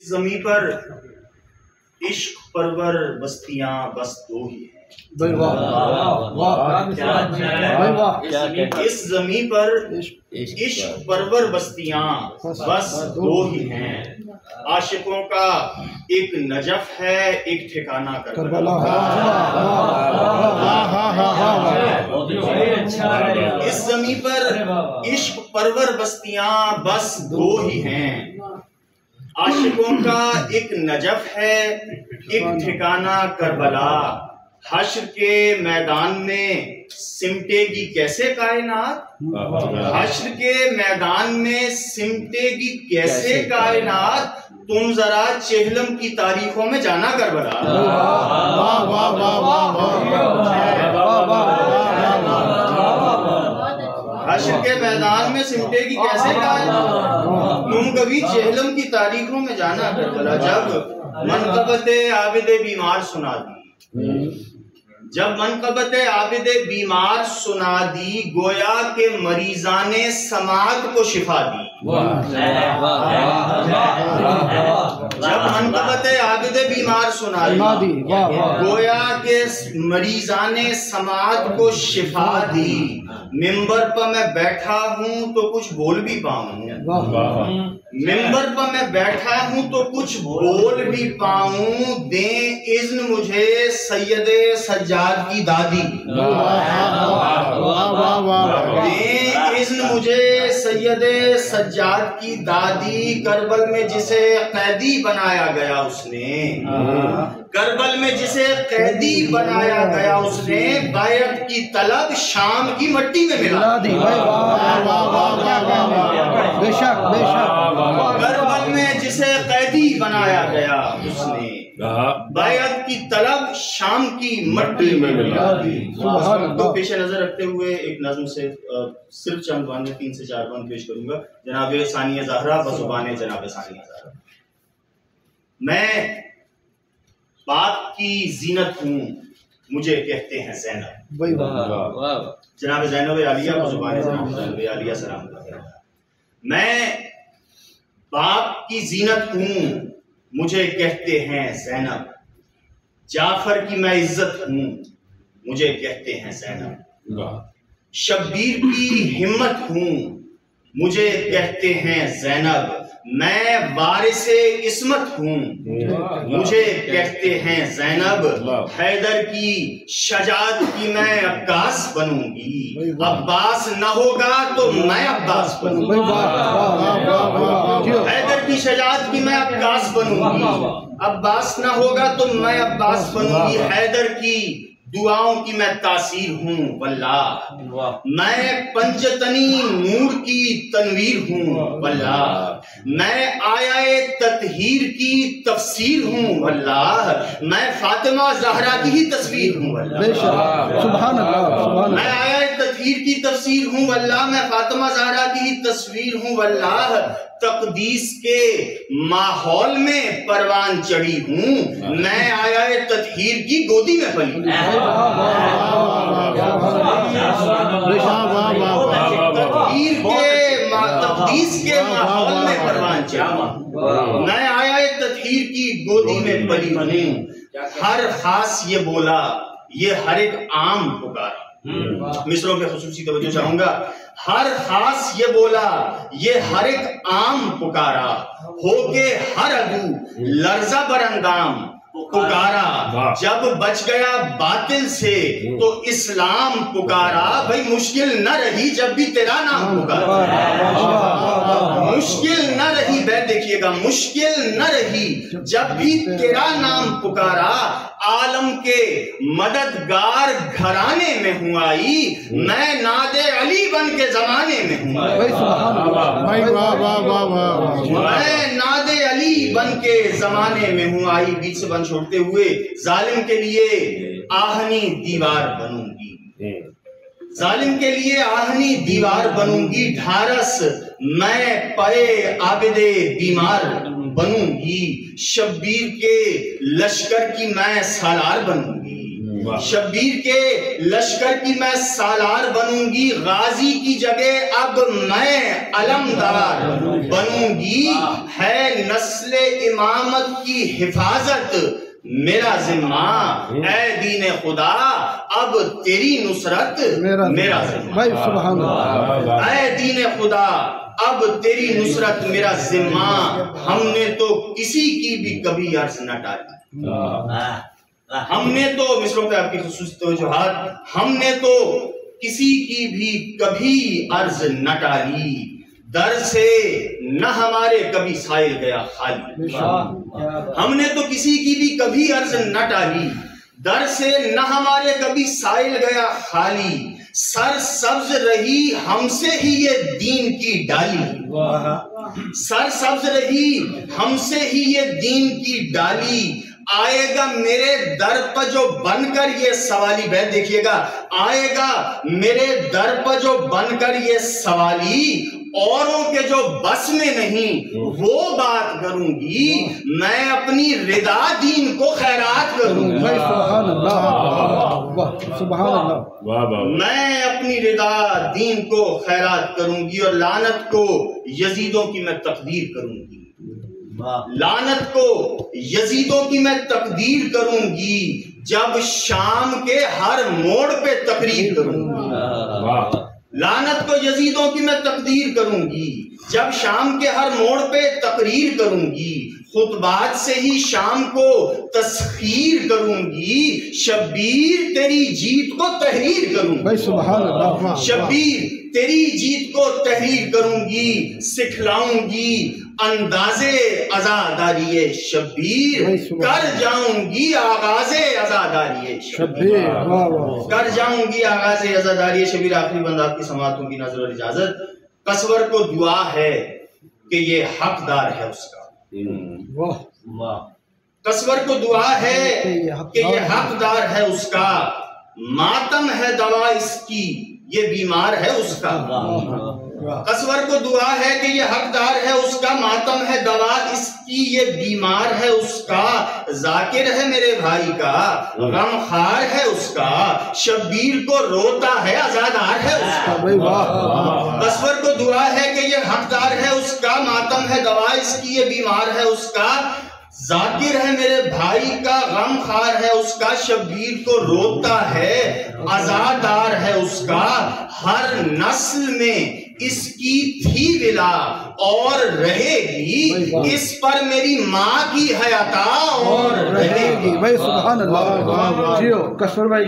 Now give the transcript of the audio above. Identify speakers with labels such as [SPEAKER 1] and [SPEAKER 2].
[SPEAKER 1] زمیں پر عشق پرور بستیاں بس دو ہی ہیں۔ اس زمیں پر عشق پرور بستیاں بس دو ہی ہیں، عاشقوں کا ایک نجف ہے، ایک ٹھکانہ کربلا۔ اس زمیں پر عشق پرور بستیاں بس دو ہی ہیں، عاشقوں کا ایک نجف ہے، ایک ٹھکانہ کربلا۔ حشر کے میدان میں سمٹے گی کیسے کائنات، حشر کے میدان میں سمٹے گی کیسے کائنات، تم ذرا چہلم کی تاریخوں میں جانا کربلا۔ حشر کے میدان میں سمٹے گی کیسے کائنات، تم کبھی چہلم کی تاریخوں میں جانا کربلا۔ جب منقبت عابد بیمار سنا دی، جب منقبت عابد بیمار سنا دی، گویا کہ مریضان سماعت کو شفا دی۔ جب منقبت عابد بیمار سنا دی، گویا کہ مریضان سماعت کو شفا دی۔ ممبر پر میں بیٹھا ہوں تو کچھ بول بھی پاؤں، ممبر پر میں بیٹھا ہوں تو کچھ بول بھی پاؤں، دیں اذن مجھے سید سجاد کی دادی، دیں اذن مجھے سید سجاد کی دادی۔ کربل میں جسے قیدی بنایا گیا اس نے، کربل میں جسے قیدی بنایا گیا اس نے، بیعت کی طلب شام کی مٹی میں ملا دی۔
[SPEAKER 2] بے شک بے شک،
[SPEAKER 1] کربل میں جسے قیدی بنایا گیا اس نے، بیعت کی طلب شام کی مٹی میں ملا دی۔ کو پیش نظر رکھتے ہوئے ایک نظم سے صرف چند باندھ 3 سے 4 باندھ پیش کروں گا۔ جناب ثانیہ زہرا بزبان جناب ثانیہ زہرا۔ میں باپ کی زینت ہوں، مجھے کہتے ہیں زینب۔ جناب زینب عالیہ بزبان جناب زینب عالیہ سلام علیہ۔ میں باپ کی زینت ہوں، مجھے کہتے ہیں زینب، جعفر کی میں عزت ہوں، مجھے کہتے ہیں زینب، شبیر کی ہمت ہوں، مجھے کہتے ہیں زینب، میں وارث عصمت ہوں، مجھے کہتے ہیں زینب، حیدر کی شجاعت کی میں عباس بنوں گی، عباس نہ ہوگا تو میں عباس بنوں گی، حیدر کی شجاعت کی میں عباس بنوں گی، عباس نہ ہوگا تو میں عباس بنوں گی، حیدر کی دعاؤں کی میں تاثیر ہوں واللہ، میں پنجتنی نور کی تنویر ہوں واللہ، میں آیا تطہیر کی تفسیر ہوں واللہ، میں فاطمہ زہرا کی ہی تصویر ہوں واللہ،
[SPEAKER 2] سبحان اللہ،
[SPEAKER 1] میں آیا تطہیر کی تفسیر ہوں واللہ، میں فاطمہ زہرا کی ہی تصویر ہوں واللہ، تقدیس کے ماحول میں پروان چڑھی ہوں، میں آیا تطہیر کی گودی میں پلی ہوں، تقدیس کے ماحول میں پروان چڑھی ہوں، میں آیا تطہیر کی گودی میں پلی ہوں، ہر خاص یہ بولا، یہ ہر ایک عام پکارا۔ مصروں پہ خصوصی توجہ چاہوں گا۔ ہر خاص یہ بولا، یہ ہر ایک عام پکارا، ہو کے ہر عدو لرزہ براندام پکارا، جب بچ گیا باطل سے تو اسلام پکارا، بھئی مشکل نہ رہی جب بھی تیرا نام پکارا، مشکل نہ رہی، بیت دیکھئے گا، مشکل نہ رہی جب بھی تیرا نام پکارا، عالم کے مددگار گھرانے میں ہوں آئی، میں ناد علی بن کے زمانے میں ہوں آئی، میں ناد علی بن کے زمانے میں ہوں آئی۔ بیچ سے بند چھوڑتے ہوئے، ظالم کے لیے آہنی دیوار بنوں گی، ظالم کے لیے آہنی دیوار بنوں گی، ڈھارس میں پائے عابد بیمار بنوں گی، شبیر کے لشکر کی میں سالار بنوں گی، شبیر کے لشکر کی میں سالار بنوں گی، غازی کی جگہ اب میں علمدار بنوں گی، ہے نسل امامت کی حفاظت میرا ذمہ، اے دین خدا اب تیری نصرت میرا ذمہ، اے دین خدا اب تیری نصرت میرا ذمہ، ہم نے تو کسی کی بھی کبھی عرض نہ ٹالی، ہم نے تو مصروں پہ آپ کی خصوصی توجہات، ہم نے تو کسی کی بھی کبھی عرض نہ ٹالی، در سے نہ ہمارے کبھی سائل گیا خالی، ہم نے تو کسی کی بھی کبھی عرض نہ ٹالی، در سے نہ ہمارے کبھی سائل گیا خالی، سر سبز رہی ہم سے ہی یہ دین کی ڈالی، سر سبز رہی ہم سے ہی یہ دین کی ڈالی، آئے گا میرے در پر جو بن کر یہ سوالی، بیت دیکھیے گا، آئے گا میرے در پر جو بن کر یہ سوالی، اوروں کے جو بس میں نہیں وہ بات کروں گی، میں اپنی رضا دین کو خیرات کروں گی،
[SPEAKER 2] سبحان اللہ، سبحان اللہ،
[SPEAKER 1] میں اپنی رضا دین کو خیرات کروں گی، اور لعنت کو یزیدوں کی میں تقدیر کروں گی، لعنت کو یزیدوں کی میں تقدیر کروں گی، جب شام کے ہر موڑ پہ تقریر کروں گی، لعنت کو یزیدوں کی میں تقدیر کروں گی، جب شام کے ہر موڑ پہ تقریر کروں گی، خطبات سے ہی شام کو تسخیر کروں گی، شبیر تیری جیت کو تحریر کروں گی،
[SPEAKER 2] سبحان اللہ،
[SPEAKER 1] شبیر تیری جیت کو تحریر کروں گی، سکھلاؤں گی انداز عزاداری شبیر، کر جاؤں گی آغاز عزاداری شبیر، کر جاؤں گی آغاز عزاداری شبیر۔ آخری بند آپ کی سماعتوں کی نظر اور اجازت، قصور کو دعا ہے کہ یہ حقدار ہے اس کا، قصور کو دعا ہے کہ یہ حقدار ہے اس کا، ماتم ہے دوا اس کی یہ بیمار ہے اس کا، قصور کو دعا ہے کہ یہ حقدار ہے اس کا، ماتم ہے دوا اس کی یہ بیمار ہے اس کا، ذاکر ہے میرے بھائی کا غم خار ہے اس کا، شبیر کو روتا ہے عزادار ہے اس کا، قصور کو دعا ہے کہ یہ حقدار ہے اس کا، ماتم ہے دوا اس کی یہ بیمار ہے اس کا، ذاکر ہے میرے بھائی کا غم خار ہے اس کا، شبیر کو روتا ہے عزادار ہے اس کا، ہر نسل میں اس کی تھی ولا اور رہے گی، اس پر میری ماں کی ہے عطا اور رہے گی،
[SPEAKER 2] سبحان اللہ، جیو قصور بھائی۔